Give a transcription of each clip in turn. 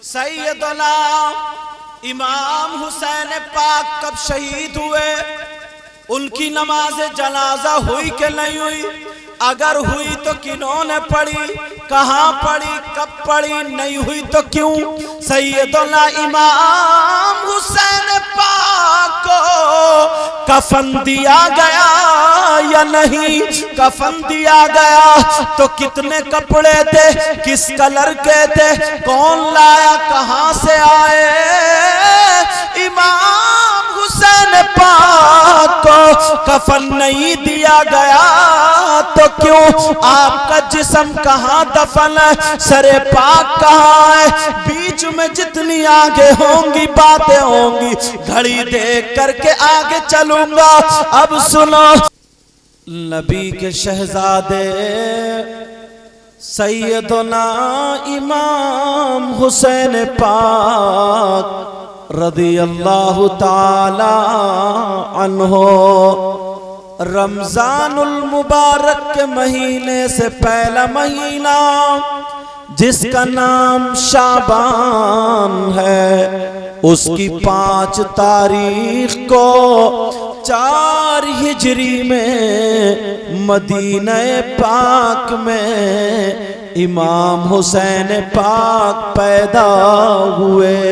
سیدنا امام حسین پاک کب شہید ہوئے؟ ان کی نماز جنازہ ہوئی کہ نہیں ہوئی؟ اگر ہوئی تو کنہوں نے پڑھی؟ کہاں پڑھی؟ کب پڑھی؟ نہیں ہوئی تو کیوں؟ سیدنا امام حسین پاک کو کفن دیا گیا یا نہیں؟ کفن دیا گیا تو کتنے کپڑے تھے؟ کس کلر کے تھے؟ کون لایا؟ کہاں سے آئے؟ امام حسین پاک کو کفن نہیں دیا گیا تو کیوں؟ آپ کا جسم کہاں دفن ہے؟ سر پاک کہاں ہے؟ بیچ میں جتنی آگے ہوں گی باتیں ہوں گی، گھڑی دیکھ کر کے آگے چلوں گا۔ اب سنو، نبی کے شہزادے سیدنا امام حسین پاک رضی اللہ تعالی عنہ رمضان المبارک کے مہینے سے پہلا مہینہ جس کا نام شعبان ہے، اس کی 5 تاریخ کو 4 ہجری میں مدینہ پاک میں امام حسین پاک پیدا ہوئے۔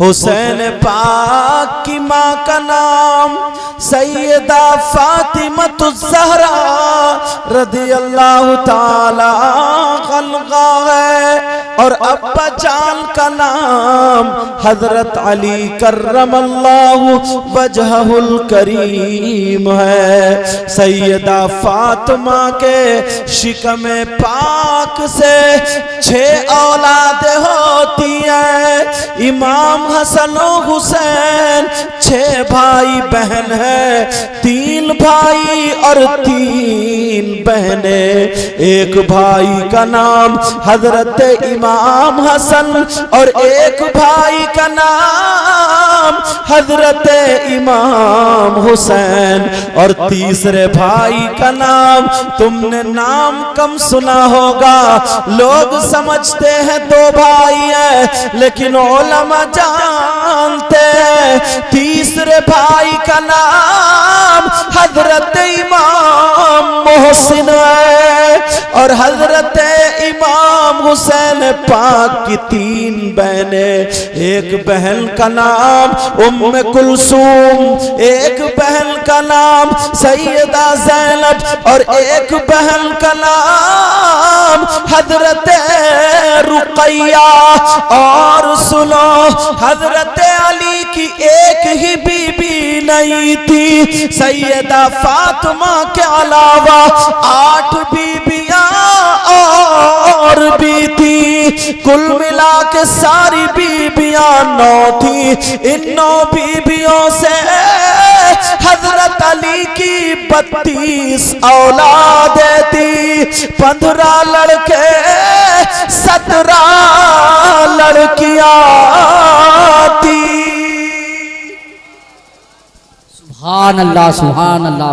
حسین پاک کی ماں کا نام سیدہ فاطمۃ الزہرا رضی اللہ تعالی عنہا ہے، اور ابا جان کا نام حضرت علی کرم اللہ وجہہ الکریم ہے۔ سیدہ فاطمہ کے شکم پاک سے 6 اولادیں ہوتی ہیں۔ امام حسن و حسین 6 بھائی بہن ہیں، 3 بھائی اور 3 بہنیں۔ ایک بھائی کا نام حضرت امام حسن اور ایک بھائی کا نام حضرت امام حسین، اور تیسرے بھائی کا نام تم نے نام کم سنا ہوگا، لوگ سمجھتے ہیں 2 بھائی ہیں، لیکن علماء جانتے ہیں تیسرے بھائی کا نام حضرت امام محسن ہے، اور حضرت امام حسین پاک کی 3 بہنیں۔ ایک بہن کا نام ام کلثوم، ایک بہن کا نام سیدہ زینب، اور ایک بہن کا نام حضرت رقیہ۔ اور سنو، حضرت علی کی ایک ہی بیوی نہیں تھی، سیدہ فاطمہ کے علاوہ 8 بیویاں اور بھی تھی، کل ملا کے ساری بیویاں 9 تھی۔ ان 9 بیویوں سے حضرت علی کی 32 اولادیں تھی، 15 لڑکے 17 لڑکیاں تھی۔ سبحان اللہ، سبحان اللہ۔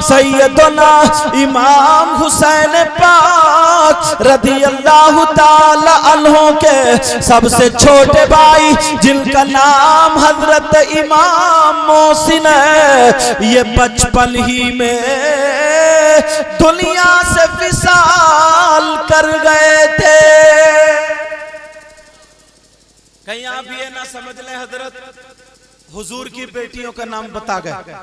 سیدنا امام حسین پاک رضی اللہ تعالی عنہ کے سب سے چھوٹے بھائی جن کا نام حضرت امام محسن ہے، یہ بچپن ہی میں دنیا سے وصال کر گئے تھے۔ کہیں آپ یہ نہ سمجھ لیں حضرت حضور کی بیٹیوں کا نام بتا گئے۔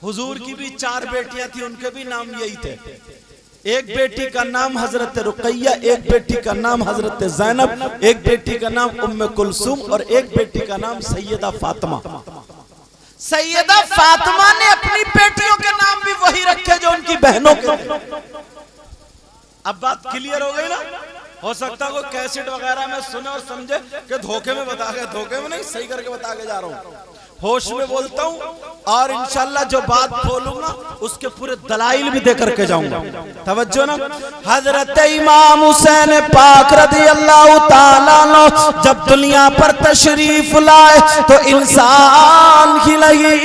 حضور کی بھی 4 بیٹیاں تھیں، ان کے بھی نام یہی تھے۔ ایک بیٹی کا نام حضرت رقیہ، ایک بیٹی کا نام حضرت زینب، ایک بیٹی کا نام ام کلثوم، اور ایک بیٹی کا نام سیدہ فاطمہ۔ سیدہ فاطمہ نے اپنی بیٹیوں کے نام بھی وہی رکھے جو ان کی بہنوں کے تھے۔ اب بات کلیئر ہو گئی نا؟ ہو سکتا ہے کوئی کیسٹ وغیرہ میں سنے اور سمجھے کہ دھوکے میں بتا گئے، دھوکے میں نہیں، صحیح کر کے بتا کے جا رہا ہوں، ہوش میں بولتا ہوں، اور انشاءاللہ جو بات بولوں گا اس کے پورے دلائل بھی دے کر کے جاؤں گا۔ توجہ نا، حضرت امام حسین پاک رضی اللہ تعالیٰ عنہ جب دنیا پر تشریف لائے تو انسان ہی نہیں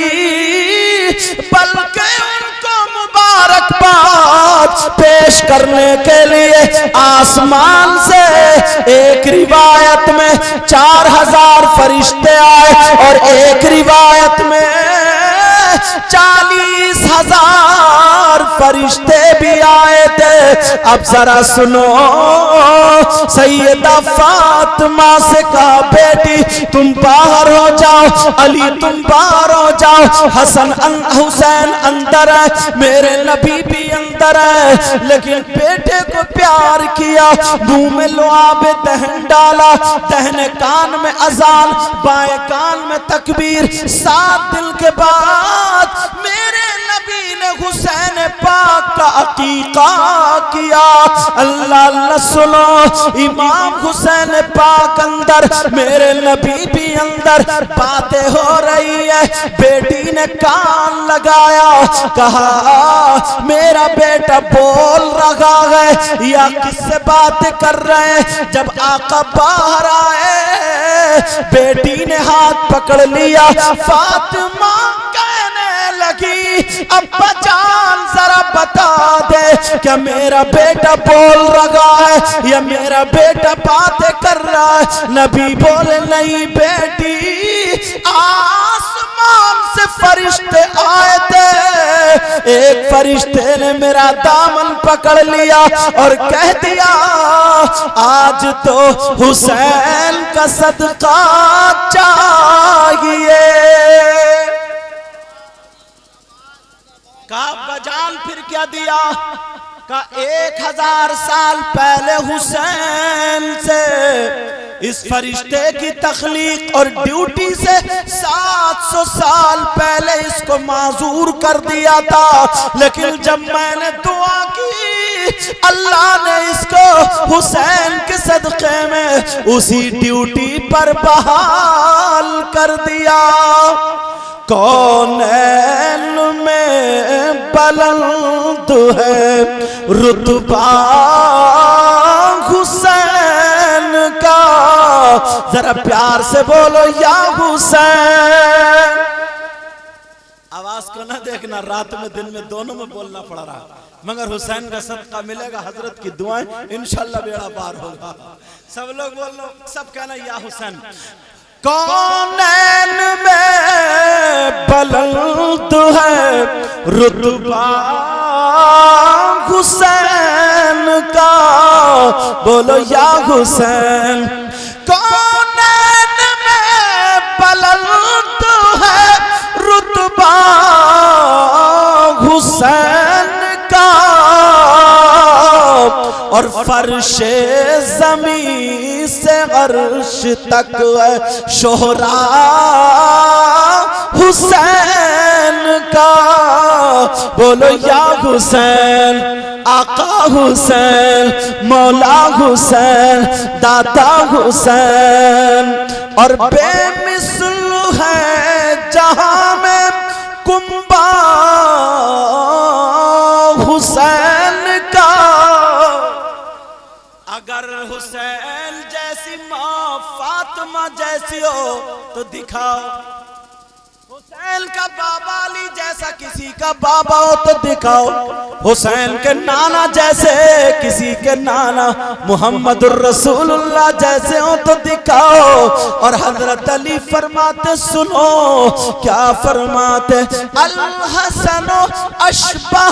بلکہ ان کو مبارک مبارکباد پیش کرنے کے لیے آسمان سے ایک روایت میں 4000 فرشتے آئے اور ایک روایت میں 40,000 فرشتے بھی آئے تھے. اب ذرا سنو, سیدہ فاطمہ سے کہا بیٹی تم باہر ہو جاؤ, علی تم باہر ہو جاؤ, حسن حسین اندر ہے, میرے نبی بھی اندر ہے. لیکن بیٹے کو پیار کیا, منہ میں لعاب دہن ڈالا, دہنے کان میں اذان, بائیں کان میں تکبیر. 7 دن کے بعد میرے نبی نے حسین پاک کا عقیقہ کیا. اللہ اللہ سنو, امام حسین پاک اندر, میرے نبی بھی اندر, باتیں ہو رہی ہے. بیٹی نے کان لگایا, کہا میرا بیٹا بول رہا ہے یا کس سے باتیں کر رہے ہیں. جب آقا باہر آئے, بیٹی نے ہاتھ پکڑ لیا. فاطمہ کہنے لگی ابا جان ذرا بتا دے کہ میرا بیٹا بول رہا ہے یا میرا بیٹا باتیں کر رہا ہے. نبی بولے نہیں بیٹی, آسمان سے فرشتے آئے تھے, ایک فرشتے نے میرا دامن پکڑ لیا اور کہہ دیا آج تو حسین کا صدقہ چاہیے. کہا بجان پھر کیا دیا؟ کہا 1000 سال پہلے حسین سے اس فرشتے کی تخلیق اور ڈیوٹی سے 700 سال پہلے اس کو معذور کر دیا تھا. لیکن جب میں نے دعا کی, اللہ نے اس کو حسین کے صدقے میں اسی ڈیوٹی پر بحال کر دیا. کونین میں بلند ہے رتبہ حسین کا, ذرا پیار سے بولو یا حسین. آواز کو نہ دیکھنا, رات میں دن میں دونوں میں بولنا پڑ رہا, مگر حسین کا صدقہ ملے گا. حضرت کی دعائیں انشاءاللہ بیڑا پار ہوگا. سب لوگ بولو, سب کہنا یا حسین. کونین میں بلند ہے رتبہ حسین کا, بولو یا حسین. کونین میں بلند ہے رتبہ حسین کا, اور فرش زمین سے عرش تک ہے شہرا حسین کا. بولو یا حسین. آقا حسین, مولا حسین, داتا حسین, اور بے مثل ہے جہاں میں کنبہ حسین کا. اگر حسین جیسی ماں فاطمہ جیسی ہو تو دکھاؤ, حسین کا بابا علی جیسا کسی کا بابا ہو تو دکھاؤ, حسین کے نانا جیسے کسی کے نانا محمد الرسول اللہ جیسے ہو تو دکھاؤ. اور حضرت علی فرماتے, سنو کیا فرماتے, الحسن اشبہ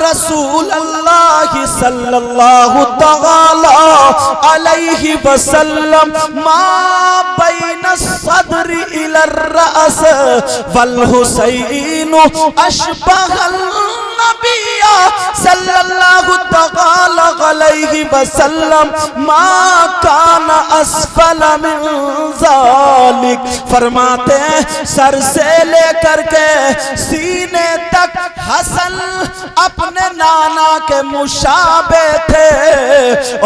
رسول اللہ صلی اللہ تعالی علیہ وسلم ما بین الصدر الی الرأس والحسین اشبہ النبی صلی اللہ تعالی علیہ وسلم ما کان اسفل من ذالک. فرماتے ہیں سر سے لے کر کے سینے تک حسن اپنے نانا کے مشابہ تھے,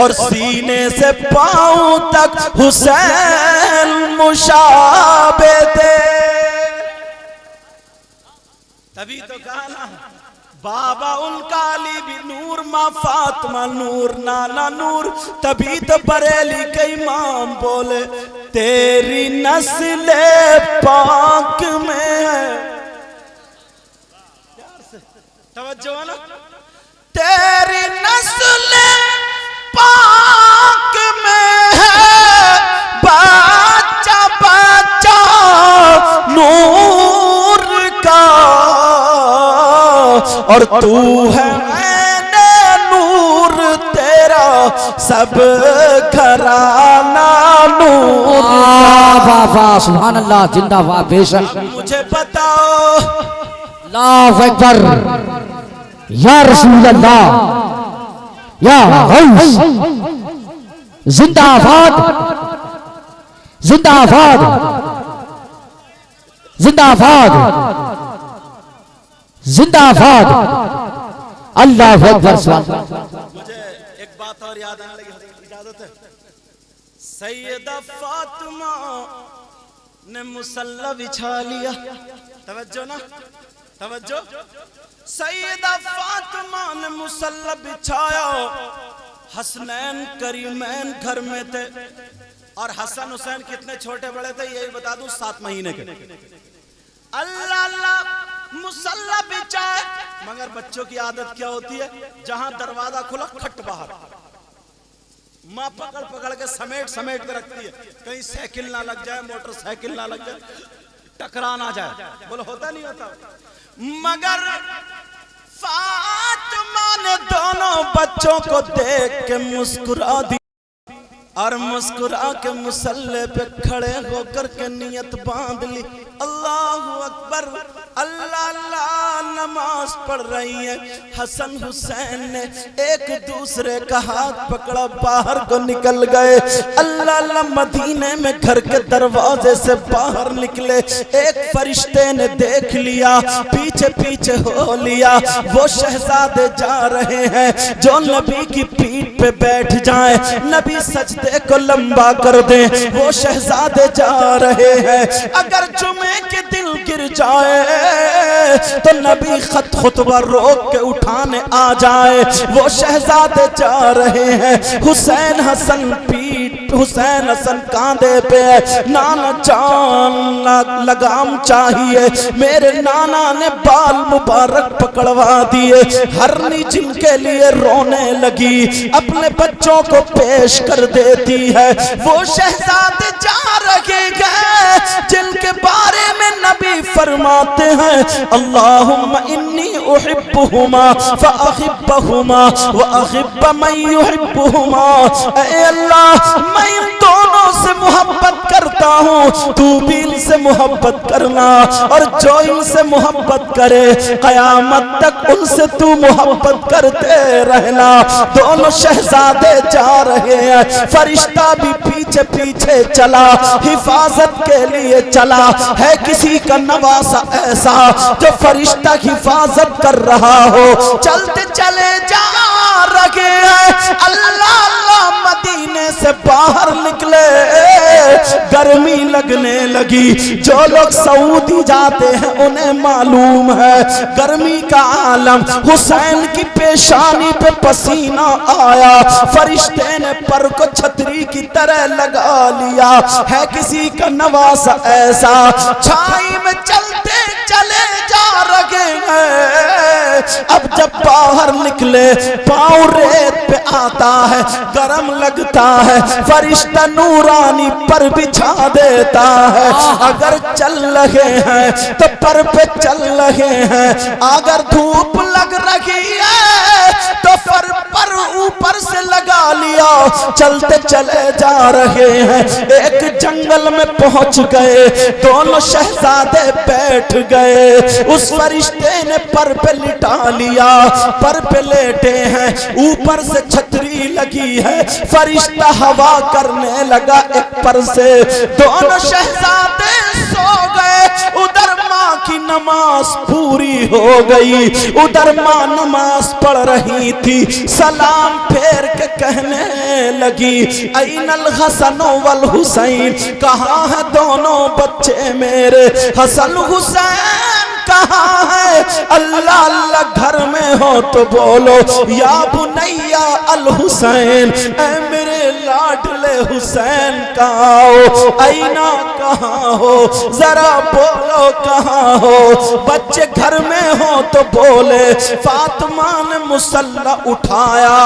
اور سینے سے پاؤں تک حسین مشابہ تھے. تبھی تو کہا نا بابا ان کا علی بھی نور, ماں فاطمہ نور, نانا نور. تبھی تو بریلی کے امام بولے تیری نسل پاک میں ہے. تو توجہ ہے نا. تیری نسل پاک میں ہے بچہ بچہ نور کا، اور تو ہے عین نور، تیرا سب گھرانہ نور کا. واہ واہ سبحان اللہ، زندہ باد بے شک. مجھے بتاؤ اللہ اکبر، یا رسول اللہ، یا غوث، زندہ باد، زندہ باد، زندہ باد، زندہ باد. اللہ اکبر سبحان اللہ. مجھے ایک بات اور یاد آنے لگی، اجازت ہے. سیدہ فاطمہ نے مصلی بچھا لیا. توجہ نا، توجہ. سیدہ فاطمہ نے مصلی بچھایا. حسنین کریمین گھر میں تھے، اور حسن حسین کتنے چھوٹے بڑے تھے یہی بتا دوں، 7 مہینے کے. اللہ اللہ مصلی بچھائے، مگر بچوں کی عادت کیا ہوتی ہے، جہاں دروازہ کھلا کھٹ باہر. ماں پکڑ پکڑ کے سمیٹ سمیٹ کے رکھتی ہے، کہیں سائیکل نہ لگ جائے، موٹر سائیکل نہ لگ جائے، ٹکرا نہ جائے. بولو ہوتا نہیں ہوتا. مگر فاطمہ نے دونوں بچوں کو دیکھ کے مسکرا دی، اور مسکرا کے مصلی پہ کھڑے ہو کر کے نیت باندھ لی. اللہ اکبر، اللہ اللہ نماز پڑھ رہی ہے. حسن حسین نے ایک دوسرے کا ہاتھ پکڑا، باہر کو نکل گئے. اللہ اللہ مدینے میں گھر کے دروازے سے باہر نکلے. ایک فرشتے نے دیکھ لیا، پیچھے پیچھے ہو لیا. وہ شہزادے جا رہے ہیں جو نبی کی پیٹھ پہ بیٹھ جائیں، نبی سجدے کو لمبا کر دیں. وہ شہزادے جا رہے ہیں، اگر جمعے کے دل گر جائے تو نبی خطبہ روک کے اٹھانے آ جائے. وہ شہزادے جا رہے ہیں، حسین حسن پیٹ، حسین حسن کاندھے پہ، نانا جان لگام چاہیے. میرے نانا نے بال مبارک پکڑوا دیے. ہرنی جن کے لیے رونے لگی، اپنے بچوں کو پیش کر دیتی ہے. وہ شہزادے جا رہے ہیں جن کے بارے میں نبی فرماتے ہیں، اللہم انی احبہما فاحبہما واحب من یحبہما. اے اللہ میں ان دونوں سے محبت کرتا ہوں، تو بھی ان سے محبت کرنا، اور جو ان سے محبت کرے قیامت تک ان سے تو محبت کرتے رہنا. دونوں شہزادے جا رہے ہیں، فرشتہ بھی پیچھے پیچھے چلا، حفاظت کے لیے چلا. ہے کسی کا نواسا ایسا جو فرشتہ حفاظت کر رہا ہو؟ چلتے چلے جا رہے ہیں. اللہ اللہ مدینے سے باہر نکلے، گرمی لگنے لگی. جو لوگ سعودی جاتے ہیں انہیں معلوم ہے گرمی کا عالم. حسین کی پیشانی پہ پسینہ آیا، فرشتے نے پر کو چھتری کی طرح لگا لیا. ہے کسی کا نواسا ایسا؟ چھائی میں چلتے چلے جا رہے ہیں. اب جب باہر نکلے پاؤں ریت پہ آتا ہے، گرم لگتا ہے، فرشتہ نورانی پر بچھا دیتا ہے. اگر چل رہے ہیں تو پر پہ چل رہے ہیں، اگر دھوپ لگ رہی ہے تو پر اوپر سے لگا لیا. چلتے چلے جا رہے ہیں، ایک جنگل میں پہنچ گئے. دونوں شہزادے بیٹھ گئے، اس فرشتے نے پر پہ لٹا لیا. پر پہ لیٹے ہیں، اوپر سے چھتری لگی ہے، فرشتہ ہوا کرنے لگا ایک پر سے. دونوں شہزادے سو گئے. ادھر ماں کی نماز پوری ہو گئی، ادھر ماں نماز پڑھ رہی تھی. سلام پھیر کے کہنے لگی، این الحسن والحسین، کہاں ہیں دونوں بچے میرے؟ حسن حسین کہاں ہے؟ اللہ اللہ گھر میں ہو تو بولو یا بنیا الحسین، اے میرے لاڈلے حسین کہاں ہو؟ اینا کہاں ہو؟ ذرا بولو کہاں ہو؟ بچے گھر میں ہو تو بولے۔ فاطمہ نے مسلح اٹھایا،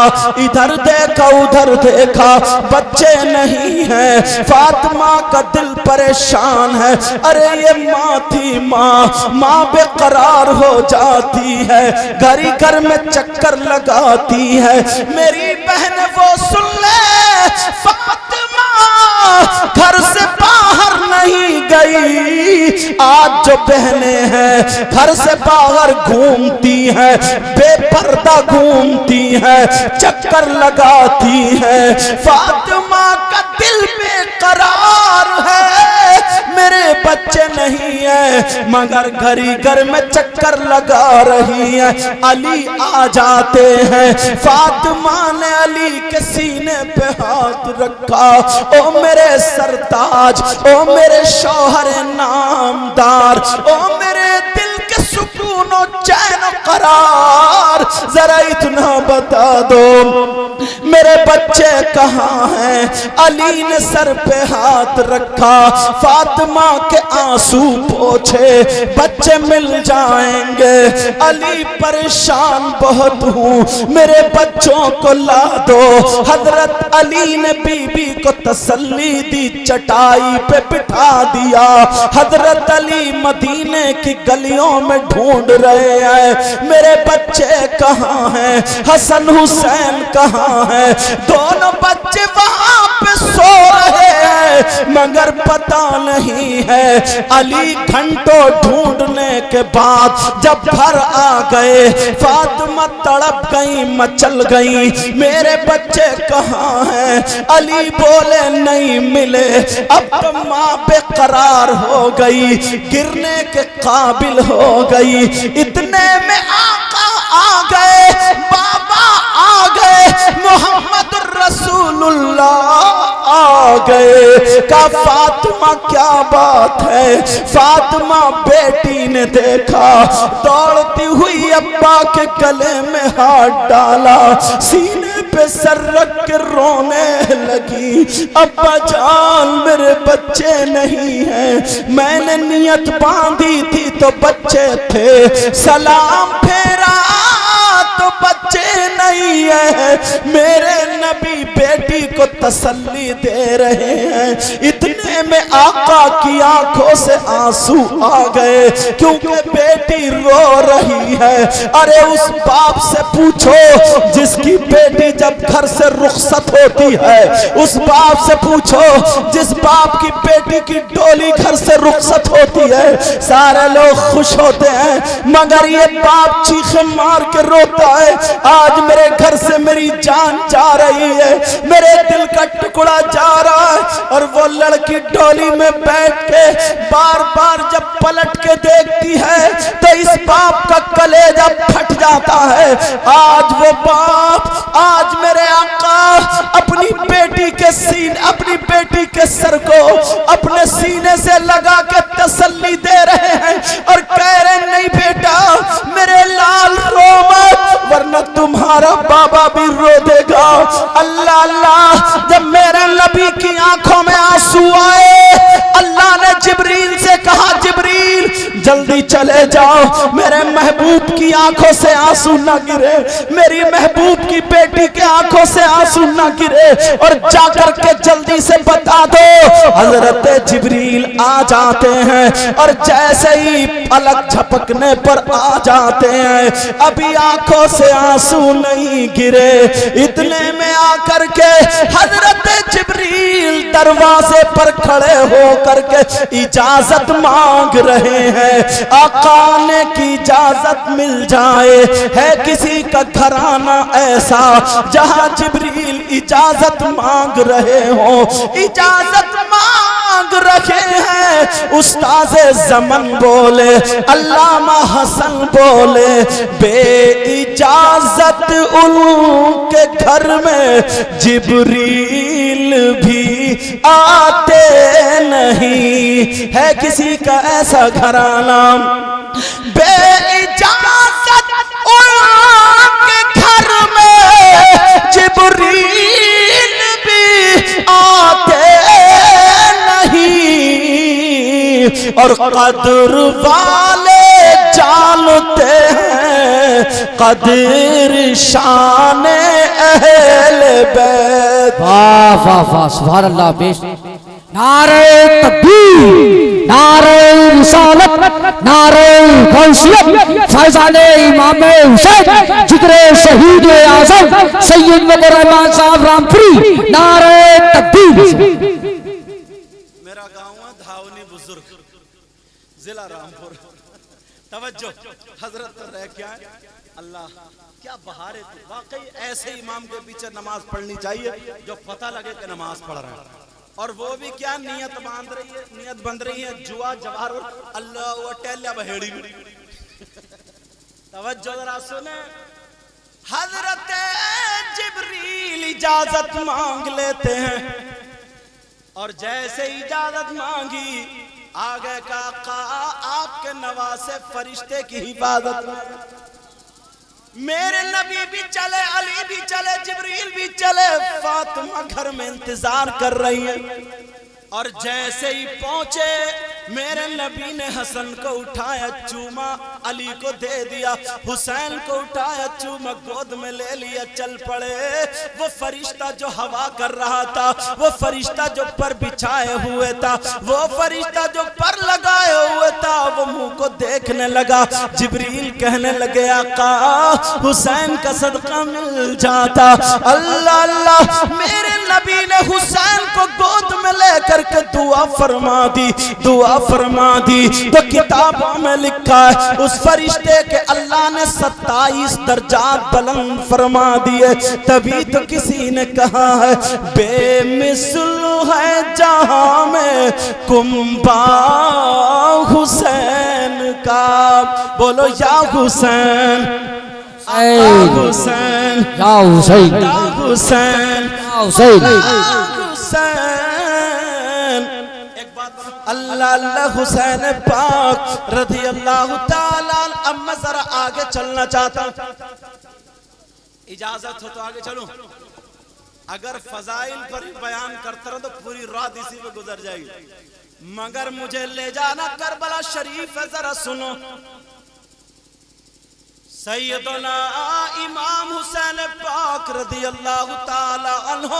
ادھر دیکھا ادھر دیکھا، بچے نہیں ہیں۔ فاطمہ کا دل پریشان ہے، ارے یہ ماں تھی، ماں بے قرار ہو جاتی ہے، گھر ہی گھر میں چکر لگاتی ہے۔ میری بہن وہ سن لے، فاطمہ گھر سے باہر نہیں گئی۔ آج جو بہنیں ہیں گھر سے باہر گھومتی ہیں، بے پردہ گھومتی ہیں، چکر لگاتی ہیں۔ فاطمہ کا دل بے قرار ہے، میرے بچے نہیں ہیں مگر گھر ہی گھر میں چکر لگا رہی ہیں۔ علی آ جاتے ہیں، فاطمہ نے علی کے سینے پہ ہاتھ رکھا، او میرے سرتاج، او میرے شوہر نامدار، او میرے دل کے سکون و چین و قرار، ذرا اتنا بتا دو میرے بچے کہاں ہیں؟ علی نے سر پہ ہاتھ رکھا، فاطمہ کے آنسو پوچھے، بچے مل جائیں گے۔ علی پریشان بہت ہوں، میرے بچوں کو لا دو۔ حضرت علی نے بی بی کو تسلی دی، چٹائی پہ بٹھا دیا۔ حضرت علی مدینے کی گلیوں میں ڈھونڈ رہے ہیں، میرے بچے کہاں ہیں؟ حسن حسین کہاں ہیں؟ دونوں بچے وہاں پہ سو رہے ہیں مگر پتہ نہیں ہے۔ علی گھنٹوں ڈھونڈنے کے بعد جب گھر آ گئے، فاطمہ تڑپ گئی، مچل گئی، میرے بچے کہاں ہیں؟ علی بولے نہیں ملے۔ اب تو ماں بے قرار ہو گئی، گرنے کے قابل ہو گئی۔ اتنے میں آقا آ گئے، بابا آ گئے، محمد رسول اللہ آ گئے۔ کہا فاطمہ کیا بات ہے؟ فاطمہ بیٹی نے دیکھا، دوڑتی ہوئی ابا کے گلے میں ہاتھ ڈالا، سینے پہ سر رکھ کے رونے لگی۔ ابا جان میرے بچے نہیں ہیں، میں نے نیت باندھی تھی تو بچے تھے، سلام پھیرا تو بچے نہیں ہیں۔ میرے نبی بیٹی کو تسلی دے رہے ہیں، اتنے میں آقا کی آنکھوں سے آنسو آ گئے کیونکہ بیٹی رو رہی ہے۔ ارے اس باپ سے پوچھو جس کی بیٹی جب گھر سے رخصت ہوتی ہے، اس باپ سے پوچھو جس باپ کی بیٹی کی ڈولی گھر سے رخصت ہوتی ہے، سارے لوگ خوش ہوتے ہیں مگر یہ باپ چیخیں مار کے روتا ہے، آج میرے گھر سے میری جان جا رہی ہے، میرے دل کا ٹکڑا جا رہا ہے۔ اور وہ لڑکی ڈولی میں بیٹھ کے بار بار جب پلٹ کے دیکھتی ہے تو اس باپ کا کلیجہ پھٹ جاتا ہے۔ آج وہ باپ، آج میرے آقا اپنی بیٹی کے سینے، اپنی بیٹی کے سر کو اپنے سینے سے لگا کے تسلی دے رہے ہیں اور کہہ رہے نہیں بیٹا میرے لال رو مت ورنہ تمہارا بابا بھی رو دے گا۔ اللہ اللہ، جب میرے نبی کی آنکھوں میں آنسو آئے، اللہ نے جبریل سے کہا جبریل جلدی چلے جاؤ، میرے محبوب کی آنکھوں سے آنسو نہ گرے، میری محبوب کی بیٹی کے آنکھوں سے آنسو نہ گرے، اور جا کر کے جلدی سے بتا دو۔ حضرت جبریل آ جاتے ہیں اور جیسے ہی پلک جھپکنے پر آ جاتے ہیں، ابھی آنکھوں سے آنسو نہیں گرے، اتنے میں آ کر کے حضرت جبریل دروازے پر کھڑے ہو کر کے اجازت مانگ رہے ہیں۔ آقا نے کی اجازت مل جائے، ہے کسی کا گھرانہ ایسا جہاں جبریل اجازت مانگ رہے ہوں، اجازت مانگ رکھے ہیں۔ استاذ زمن بولے، علامہ حسن بولے، بے اجازت ان کے گھر میں جبریل بھی آتے نہیں۔ ہے کسی کا ایسا گھرانہ بے اجازت ان کے گھر میں جبریل بھی آتے نہیں، اور قدر والے جانتے ہیں قدر شان اہل بیت۔ واہ واہ واہ سبحان اللہ، بیش نعرہ تکبیر، نعرہ رسالت، نعرہ غوثیت، فیضان امام حسین جگر شہید اعظم سید ولی رحمان صاحب رامپوری، نعرہ تکبیر۔ میرا گاؤں ہے دھاونی بزرگ، ضلع رامپور۔ توجہ، حضرت رہ کیا ہے؟ اللہ کیا بہار ہے! واقعی ایسے امام کے پیچھے نماز پڑھنی چاہیے جو پتہ لگے کہ نماز پڑھ رہے ہیں، اور وہ بھی کیا نیت باندھ رہی ہے، نیت بند رہی ہے جوا جوار اللہ و ٹیلیا بہیڑی میں۔ توجہ ذرا سنیں، حضرت جبریل اجازت مانگ لیتے ہیں، اور جیسے اجازت مانگی آگے کا آقا آپ کے نواسے فرشتے کی حفاظت۔ میرے نبی بھی چلے، علی بھی چلے، جبریل بھی چلے، فاطمہ گھر میں انتظار کر رہی ہیں، اور جیسے ہی پہنچے میرے نبی نے حسن کو اٹھایا چوما، علی کو دے دیا، حسین کو اٹھایا چوما گود میں لے لیا، چل پڑے۔ وہ فرشتہ جو ہوا کر رہا تھا، وہ فرشتہ جو پر بچھائے ہوئے تھا، وہ فرشتہ جو پر لگائے ہوئے تھا، وہ منہ کو دیکھنے لگا۔ جبریل کہنے لگے آقا حسین کا صدقہ مل جاتا۔ اللہ اللہ، میرے نبی نے حسین کو گود میں لے کر کے دعا فرما دی، دعا فرما دی۔ تو کتابوں میں لکھا ہے اس فرشتے کے اللہ نے 27 درجات بلند فرما دیے۔ تبھی تو کسی نے کہا ہے بے مثل ہے جہاں میں کنبہ حسین کا، بولو یا حسین، آقا حسین، یا حسین، یا حسین، یا حسین، حسین۔ ایک بات اللہ اللہ، حسین پاک رضی اللہ تعالیٰ عنہ۔ اب میں ذرا آگے چلنا چاہتا ہوں، اجازت ہو تو آگے چلوں؟ اگر فضائل پر بیان کرتا رہا تو پوری رات اسی میں گزر جائے گی، مگر مجھے لے جانا کربلا شریف ہے، ذرا سنو۔ سیدنا امام حسین پاک رضی اللہ تعالی عنہ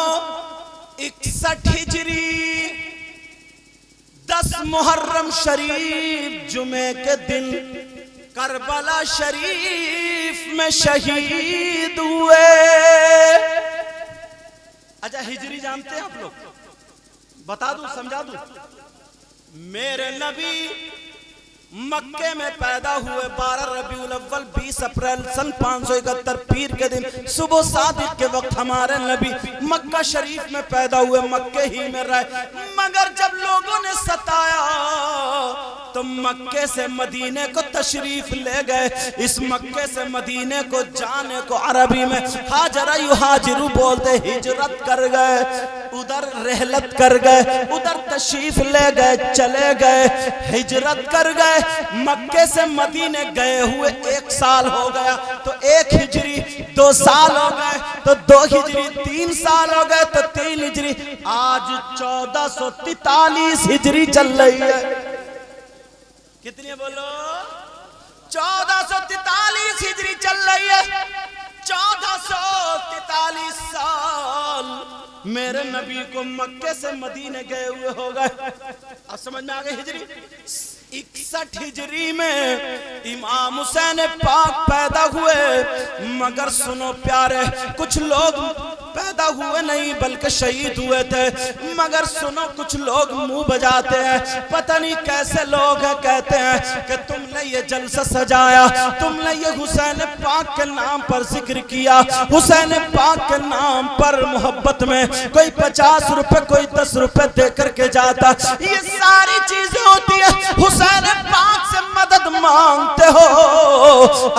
61 ہجری 10 محرم شریف جمعے کے دن کربلا شریف میں شہید ہوئے۔ اچھا ہجری جانتے ہیں آپ لوگ؟ بتا دوں، سمجھا دوں؟ میرے نبی مکے میں پیدا ہوئے 12 ربیع الاول 20 اپریل سن 571 پیر کے دن صبح صادق کے وقت ہمارے نبی مکہ شریف میں پیدا ہوئے، مکے ہی میں رہے، مگر جب لوگوں نے ستایا تو مکے سے مدینے کو تشریف لے گئے۔ اس مکے سے مدینے کو جانے کو عربی میں ہاجرہ یہاجرو بولتے، ہجرت کر گئے، ادھر رحلت کر گئے، ادھر تشریف لے گئے، چلے گئے، ہجرت کر گئے۔ مکے سے مدینے گئے ہوئے 1 سال ہو گیا، تو 1 ہجری 2 سال ہو گئے، تو 2 ہجری 3 سال ہو گئے، تو 3 ہجری آج 1443 ہجری چل رہی ہے۔ کتنی بولو؟ 1443 ہجری چل رہی ہے۔ 1443 سال میرے نبی کو مکے سے مدینے گئے ہوئے ہو گئے۔ اب سمجھ میں آگئے ہجری؟ 61 ہجری میں امام حسین پاک پیدا ہوئے، مگر سنو پیارے، کچھ لوگ پیدا ہوئے نہیں بلکہ شہید ہوئے تھے، مگر سنو کچھ لوگ منہ بجاتے ہیں، پتہ نہیں کیسے لوگ ہیں، کہتے ہیں کہ تم نے یہ جلسہ سجایا، تم نے یہ حسین پاک کے نام پر ذکر کیا، حسین پاک کے نام پر محبت میں کوئی 50 روپے کوئی 10 روپے دے کر کے جاتا، یہ ساری چیزیں ہوتی ہیں، حسین پاک سے مدد مانگتے ہو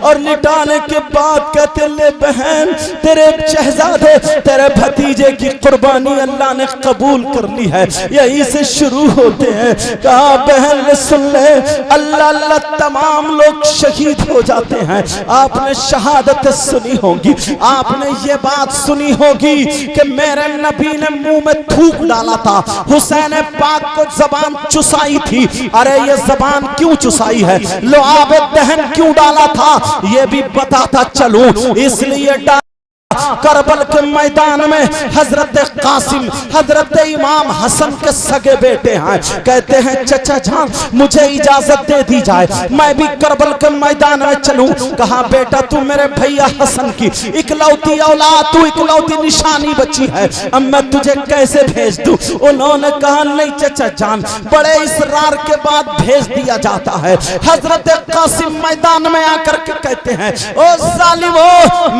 اور لٹانے کے بعد کہتے لے بہن تیرے شہزادے تیرے بھتیجے کی قربانی اللہ نے قبول کر لی ہے. یہی سے شروع ہوتے ہیں. کہا بہن سن لے اللہ اللہ تمام لوگ شہید ہو جاتے ہیں. آپ نے شہادت سنی ہوگی, آپ نے یہ بات سنی ہوگی کہ میرے نبی نے منہ میں تھوک ڈالا تھا, حسین پاک کو زبان چسائی تھی. ارے یہ زبان کیوں چسائی ہے, لعاب دہن کیوں ڈالا تھا, یہ بھی بتاتا چلوں. اس لیے کربل کے میدان میں حضرت قاسم حضرت امام حسن کے سگے بیٹے ہیں. کہتے ہیں چچا جان مجھے اجازت دے دی جائے میں بھی کربل کے میدان میں چلوں. کہا بیٹا تو میرے بھیا حسن کی اکلوتی اولاد, تو اکلوتی نشانی بچی ہے, اب میں تجھے کیسے بھیج دوں. انہوں نے کہا نہیں چچا جان, بڑے اصرار کے بعد بھیج دیا جاتا ہے. حضرت قاسم میدان میں آ کر کے کہتے ہیں او ظالمو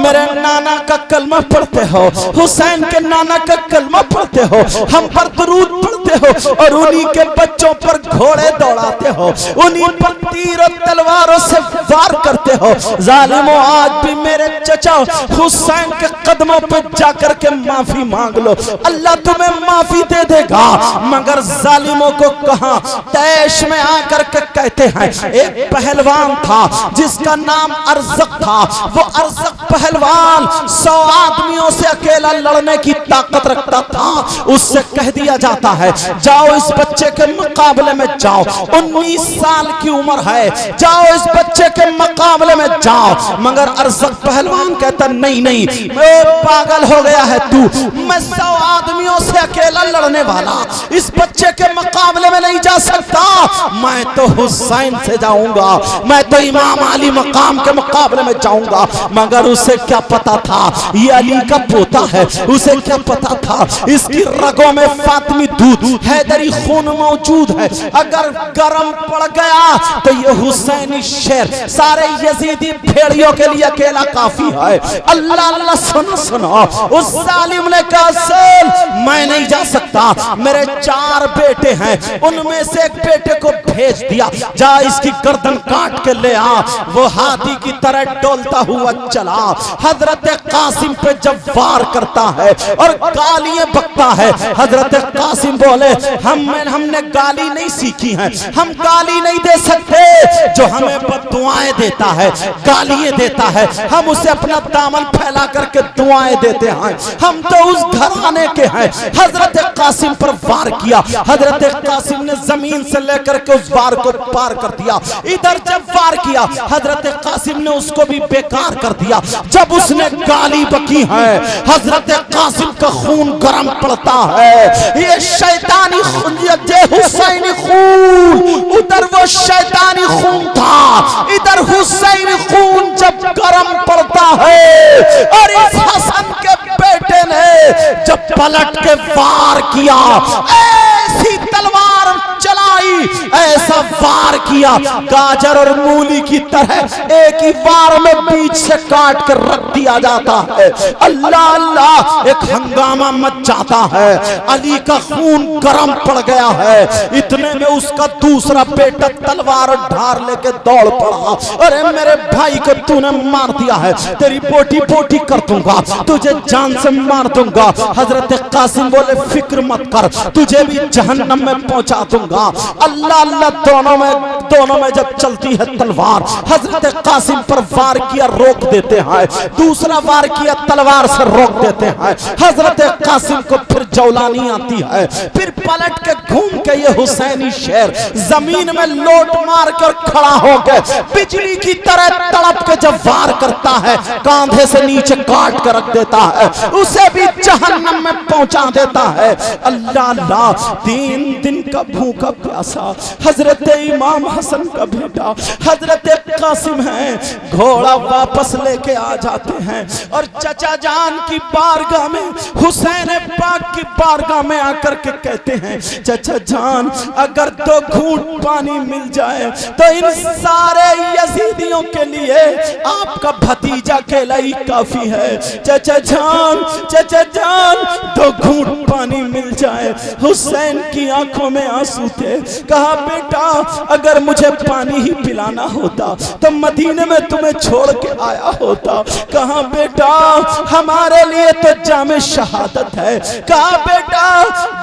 میرے نانا کا کلمہ پڑھتے ہو, حسین کے نانا کا کلمہ پڑھتے ہو, ہم پر درود پڑھتے ہو اور انہی کے بچوں پر گھوڑے دوڑاتے ہو, انہی پر تیر و تلواروں سے وار کرتے ہو. ظالموں آج بھی میرے چچا حسین کے قدموں پہ جا کر کے معافی مانگ لو, اللہ تمہیں معافی دے دے گا. مگر ظالموں کو کہاں تیش میں آ کر کے کہتے ہیں ایک پہلوان تھا جس کا نام ارزق تھا. وہ ارزق پہلوان 100 آدمیوں سے اکیلا لڑنے کی طاقت رکھتا تھا. اس سے کہہ دیا جاتا ہے جاؤ اس بچے کے مقابلے میں جاؤ, 19 سال کی عمر ہے, جاؤ اس بچے کے مقابلے میں جاؤ. مگر ارزق پہلوان کہتا نہیں نہیں میں پاگل ہو گیا ہے تو, میں 100 آدمیوں سے اکیلا لڑنے والا اس بچے کے مقابلے میں نہیں جا سکتا. میں تو حسین سے جاؤں گا, میں تو امام علی مقام کے مقابلے میں جاؤں گا. مگر اسے کیا پتا تھا یہ علی کا پوتا ہے, اسے کیا پتا تھا اس کی رگوں میں فاطمی دودھ حیدری خون موجود ہے, اگر گرم پڑ گیا تو یہ حسینی شیر سارے یزیدی بھیڑیوں کے لیے اکیلا کافی ہے. اللہ اللہ سنا سنا اس ظالم نے کہا سیل میں نہیں جا سکتا, میرے 4 بیٹے ہیں, ان میں سے ایک بیٹے کو بھیج دیا, جا اس کی گردن کاٹ کے لے آ. وہ ہاتھی کی طرح ڈولتا ہوا چلا, حضرت قاسم پہ جب وار کرتا ہے اور گالیاں بکتا ہے. حضرت قاسم بولے ہم نے گالی نہیں سیکھی ہیں, ہم گالی نہیں دے سکتے. جو ہمیں بددعائیں دیتا ہے گالیاں دیتا ہے ہم اسے اپنا دامن پھیلا کر کے دعائیں دیتے ہیں, ہم تو اس گھرانے کے ہیں. حضرت قاسم پر وار کیا, حضرت قاسم نے زمین سے لے کر کے اس وار کو پار کر دیا. ادھر جب وار کیا حضرت قاسم نے اس کو بھی بیکار کر دیا. جب اس نے گالی بکی ہے حضرت قاسم کا خون گرم پڑتا ہے. یہ شیطانی خون, یہ حسینی خون, ادھر وہ شیطانی خون تھا, ادھر حسینی خون جب گرم پڑتا ہے. اور اس حسن کے بیٹے نے جب پلٹ کے وار کیا, ایسی تلوار چلائی, ایسا وار کیا گاجر اور مولی کی طرح ایک ہی وار میں بیچ سے کاٹ کر رکھ دیا جاتا ہے. اللہ اللہ ایک ہنگامہ مچ جاتا ہے, علی کا خون گرم پڑ گیا ہے. اتنے میں اس کا دوسرا بیٹا تلوار ڈھار لے کے دوڑ پڑا, ارے میرے بھائی کو تو نے مار دیا ہے, تیری بوٹی بوٹی کر دوں گا, تجھے جان سے مار دوں گا. حضرت قاسم بولے فکر مت کر, تجھے بھی جہنم میں پہنچا دوں گا. اللہ اللہ دونوں میں جب چلتی ہے تلوار, حضرت قاسم پر وار کیا روک دیتے ہیں, دوسرا وار کیا تلوار سے روک دیتے ہیں. حضرت قاسم کو پھر جولانی آتی ہے, پھر پلٹ کے گھوم کے یہ حسینی شیر زمین میں لوٹ مار کر کھڑا ہو کے بجلی کی طرح تڑپ کے جب وار کرتا ہے کاندھے سے نیچے کاٹ کر رکھ دیتا ہے, اسے بھی جہنم میں پہنچا دیتا ہے. اللہ اللہ 3 دن کا بھوکا پیاسا حضرت امام حسن کا بیٹا حضرت قاسم ہے, گھوڑا واپس لے کے آ جاتے ہیں اور چچا جان کی بارگاہ میں حسین پاک کی بارگاہ میں آ کر کے کہتے ہیں چچا جان اگر 2 گھونٹ پانی مل جائے تو ان سارے یزیدیوں کے لیے آپ کا بھتیجا اکیلا ہی کافی ہے. چچا جان 2 گھونٹ پانی مل جائے. حسین کی آنکھوں میں آنسو تھے, کہا بیٹا اگر مجھے پانی ہی پلانا ہوتا تو مدینے میں تمہیں چھوڑ کے آیا ہوتا. کہا بیٹا ہمارے لیے تو جام شہادت ہے. کہا بیٹا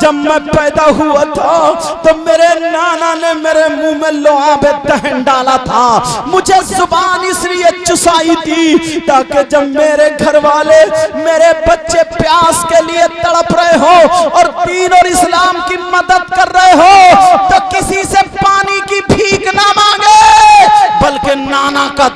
جب میں پیدا ہوا تھا تو میرے نانا نے میرے منہ میں لعاب دہن ڈالا تھا. مجھے زبان اس لیے چسائی تھی تاکہ جب میرے گھر والے میرے بچے پیاس کے لیے تڑپ رہے ہو اور دین اور اسلام کی مدد کر رہے ہو تو کسی سے پانی کی بھیک نہ مانگے بلکہ نانا کا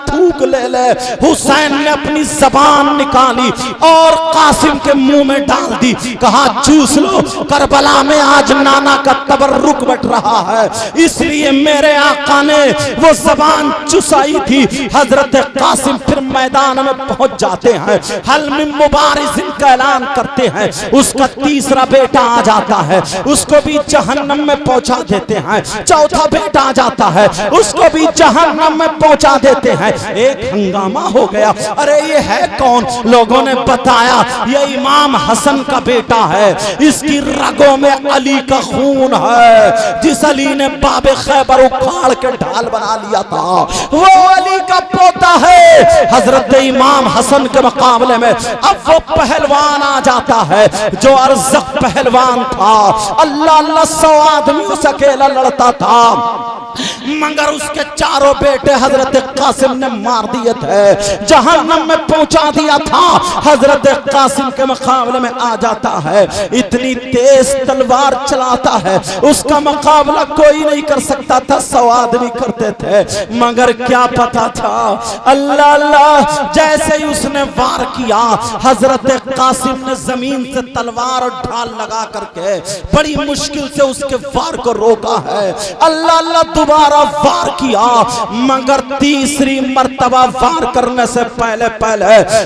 تھوک لے لے. حسین نے اپنی زبان نکالی اور قاسم کے منہ میں ڈال دی. کہا چوس لو. کربلا میں آج نانا کا تبرک بٹ رہا ہے اس لیے میرے آقا نے وہ زبان چسائی تھی. حضرت قاسم پھر میدان میں پہنچ جاتے ہیں. حل من مبارز کا اعلان کرتے ہیں. اس کا تیسرا بیٹا آ جاتا ہے اس کو بھی جہنم میں پہنچا دیتے ہیں. چوتھا بیٹا آ جاتا ہے اس کو بھی جہنم میں پہنچا دیتے ہیں. ایک ہنگامہ ہو گیا. ارے یہ ہے کون؟ لوگوں نے بتایا یہ امام حسن کا بیٹا ہے. اس کی رگوں میں علی کا خون ہے. جس علی نے باب خیبر اکھاڑ کے ڈھال بنا لیا تھا وہ علی کا پوتا ہے. حضرت امام حسن کے مقابلے میں اب وہ پہلوان آ جاتا ہے جو ارزق پہلوان تھا. اللہ اللہ 100 آدمیوں سے اکیلا لڑتا تھا مگر اس کے چاروں بیٹے حضرت قاسم نے مار دیے تھے. جہنم میں پہنچا دیا تھا. حضرت قاسم کے مقابلے میں آ جاتا ہے. اتنی تیز تلوار چلاتا ہے اس کا مقابلہ کوئی نہیں کر سکتا تھا. 100 آدمی کرتے تھے مگر کیا پتا تھا اللہ اللہ جیسے ہی اس نے وار کیا حضرت قاسم نے زمین سے تلوار اور ڈھال لگا کر کے بڑی مشکل سے اس کے وار کو روکا ہے. اللہ اللہ دوبارہ وار کیا مگر تیسری مرتبہ وار کرنے سے پہلے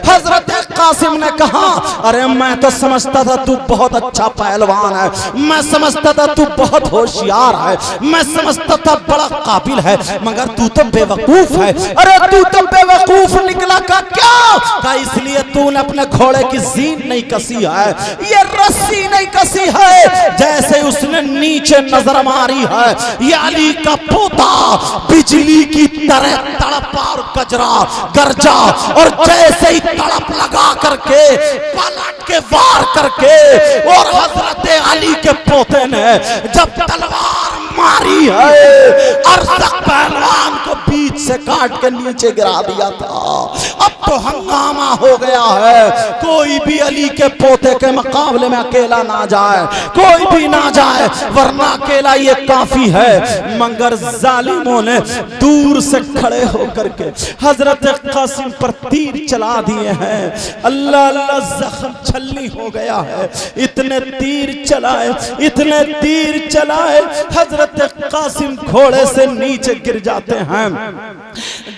حضرت قاسم نے کہا ارے میں تو سمجھتا تھا تو بہت اچھا پہلوان ہے. میں سمجھتا تھا تو بہت ہوشیار ہے. میں سمجھتا تھا بڑا قابل ہے مگر تو تو بے وقوف ہے. ارے تو تو بے وقوف نکلا کا کیا؟ کہا اس لیے تو نے اپنے گھوڑے کی زین نہیں کسی ہے یہ رسی نہیں کسی ہے. جیسے اس نے نیچے نظر ماری ہے یہ علی کا پوتا بجلی کی طرح تڑپا اور گرجا اور جیسے ہی تڑپ لگا کر کے پلٹ کے وار کر کے اور حضرت علی کے پوتے نے جب تلوار ماری ہے ارزق پہلوان کو بیچ سے کاٹ کے نیچے گرا دیا تھا. اب تو ہنگامہ ہو گیا ہے. کوئی بھی علی کے پوتے کے مقابلے میں اکیلا نہ جائے. کوئی بھی نہ جائے ورنہ اکیلا یہ کافی ہے. مگر ظالموں نے دور سے کھڑے ہو کر کے حضرت قاسم پر تیر چلا دیے ہیں. اللہ اللہ زخم چھلنی ہو گیا ہے. اتنے تیر چلائے حضرت قاسم گھوڑے سے نیچے گر جاتے ہیں.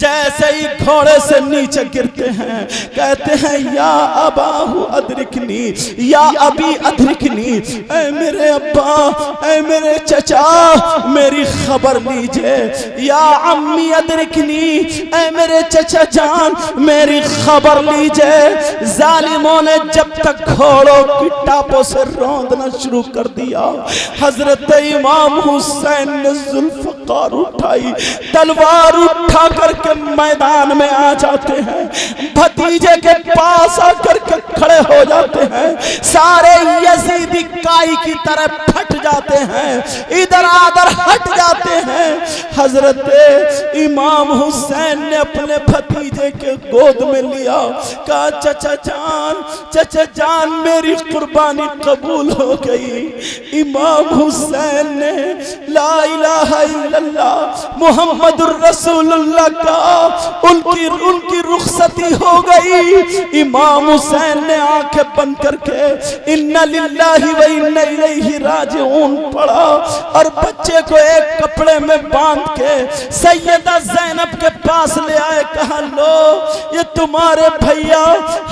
جیسے ہی گھوڑے سے نیچے گرتے ہیں کہتے ہیں یا اباہو ادرکنی یا ابی ادرکنی. اے میرے ابا اے میرے چچا میری خبر لیجئے. یا امی ادرکنی اے میرے چچا جان میری خبر لیجئے. ظالموں نے جب تک گھوڑوں کی ٹاپوں سے روندنا شروع کر دیا حضرت امام حسین نے ذوالفقار اٹھائی تلوار اٹھا کر کے میدان میں آ جاتے ہیں. بھتیجے کے پاس آ کر کے کھڑے ہو جاتے ہیں. سارے یزیدی کائی کی طرح پھٹ جاتے ہیں ادھر آدھر ہٹ جاتے ہیں. حضرت امام حسین نے اپنے بھتیجے کے گود میں لیا. کہا چچا جان میری قربانی قبول ہو گئی. امام حسین نے لا الہ الا اللہ محمد الرسول اللہ کا ان کی رخصتی ہو گئی. امام حسین نے آنکھیں بند کر کے انا للہ و انا الیہ راجعون پڑھا اور بچے کو ایک کپڑے میں باندھ کے سیدہ زینب کے پاس لے آئے. کہا لو یہ تمہارے بھیا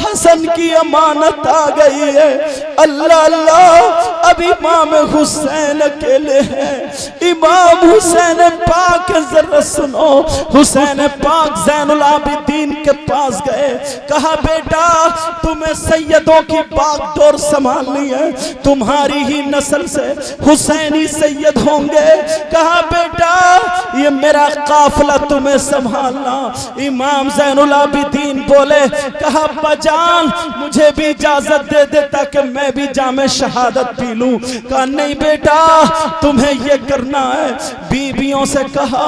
حسن کی امانت آ گئی ہے. اللہ اللہ اب امام حسین اکیلے ہیں. امام حسین پاک ذرا سنو. حسین پاک زین العابدین کے پاس گئے, کہا بیٹا تمہیں سیدوں کی باغ دور سنبھالنی ہے, تمہاری ہی نسل سے حسینی سید ہوں گے. کہا بیٹا یہ میرا قافلہ تمہیں سنبھالنا. امام زین العابدین بولے, کہا ابا جان مجھے بھی اجازت دے دے تاکہ میں بھی جام شہادت پی لوں. کہا نہیں بیٹا تمہیں یہ کرنا ہے. بیویوں سے کہا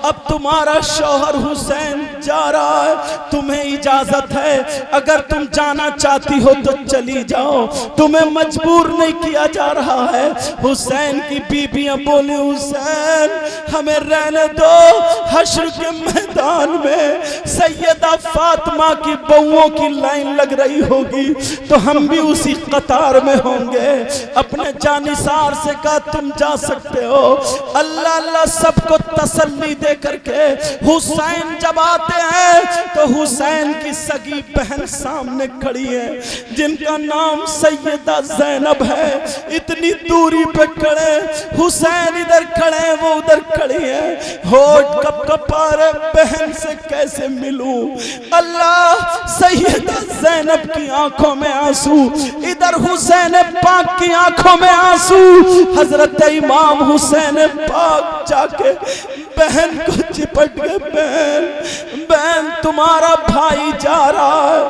اب تمہارا شوہر حسین جا رہا ہے, تمہیں اجازت ہے, اگر تم جانا چاہتی ہو تو چلی جاؤ, تمہیں مجبور نہیں کیا جا رہا ہے. حسین کی بیویاں بولی حسین ہمیں رہنے دو, حشر کے میدان میں سیدہ فاطمہ کی بہوؤں کی لائن لگ رہی ہوگی تو ہم بھی اسی قطار میں ہوں گے. اپنے جانثار سے کہا تم جا سکتے ہو. اللہ اللہ سب کو تسلی دے کر کے حسین جب آتے ہیں تو حسین کی سگی بہن سامنے کھڑی ہے جن کا نام سیدہ زینب ہے. اتنی دوری پہ کھڑے, حسین ادھر کھڑے وہ ادھر کھڑی ہے. ہوٹ کپ کپا رہے بہن سے کیسے ملوں. اللہ سیدہ زینب کی آنکھوں میں آنسو, ادھر حسین پاک کی آنکھوں میں آنسو. حضرت امام حسین پاک جا کے بہن کو چپٹ گئے, بہن بہن تمہارا بھائی جا رہا ہے.